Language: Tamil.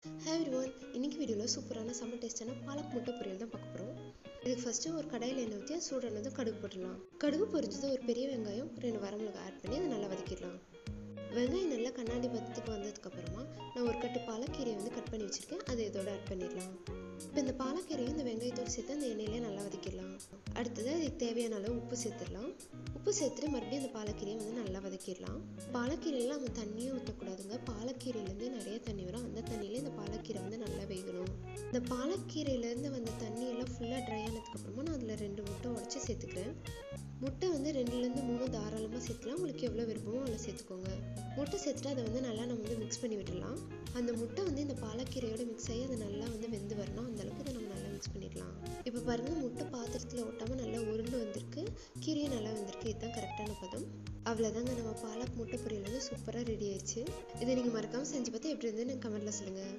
ஹாய் எவ்ரிவன், இன்னைக்கு வீடியோவில் சூப்பரான செம்ம டேஸ்டான பாலக் முட்டை பொரியல் தான் பார்க்க போகிறோம். இதுக்கு ஃபஸ்ட்டு ஒரு கடாயில் எண்ணெய் ஊற்றி சூடானதும் கடுகு போட்டுடலாம். கடுகு பொரிஞ்சது ஒரு பெரிய வெங்காயம் 2 வரமிளகாய் ஆட் பண்ணி அதை நல்லா வதக்கிடலாம். வெங்காயம் நல்லா கண்ணாடி பதத்துக்கு வந்ததுக்கப்புறமா நான் ஒரு கட்டு பாலக்கீரையை கட் பண்ணி வச்சுருக்கேன், அதை இதோட ஆட் பண்ணிடலாம். இப்போ இந்த பாலக்கீரையும் இந்த வெங்காயத்தோடு சேர்த்து அந்த எண்ணெயிலே நல்லா வதக்கிடலாம். அடுத்தது அதுக்கு தேவையான அளவு உப்பு சேர்த்துடலாம். உப்பு சேர்த்துட்டு மறுபடியும் அந்த பாலக்கீரையை நல்லா வதக்கிடலாம். பாலக்கீரையில் நம்ம தண்ணியே ஊற்றக்கூடாதுங்க. பாலக்கீரையிலேருந்து நிறைய தண்ணி வரும், அந்த தண்ணியிலே இந்த பாலக்கீரை நல்லா வேகணும். இந்த பாலக்கீரையிலேருந்து வந்த தண்ணியெல்லாம் ஃபுல்லாக ட்ரை ஆனதுக்கப்புறமா நான் அதில் 2 முட்டை உடச்சி சேர்த்துக்கிறேன். முட்டை 2லேருந்து 3 தாராளமாக சேர்த்துக்கலாம். உங்களுக்கு எவ்வளோ விருப்பமோ அவ்வளோ சேர்த்துக்கோங்க. முட்டை சேர்த்துட்டு அதை நல்லா நம்ம மிக்ஸ் பண்ணி விட்டுடலாம். அந்த முட்டை இந்த பாலக்கீரையோட மிக்ஸ் ஆகி அது நல்லா வெந்து வரணும். அந்தளவுக்கு இதை நம்ம நல்லா மிக்ஸ் பண்ணிடலாம். இப்போ பாருங்கள், முட்டை பாத்திரத்தில் ஒட்டாமல் நல்லா உருண்டு வந்திருக்கு, கீரையும் நல்லா வந்திருக்கு. இதுதான் கரெக்டான பதம். அவ்வளோதாங்க, நம்ம பாலக் முட்டை பொரியல் சூப்பராக ரெடி ஆயிடுச்சு. இதை நீங்கள் மறக்காமல் செஞ்சு பார்த்து எப்படி இருந்ததுன்னு கமெண்ட்டில் சொல்லுங்கள்.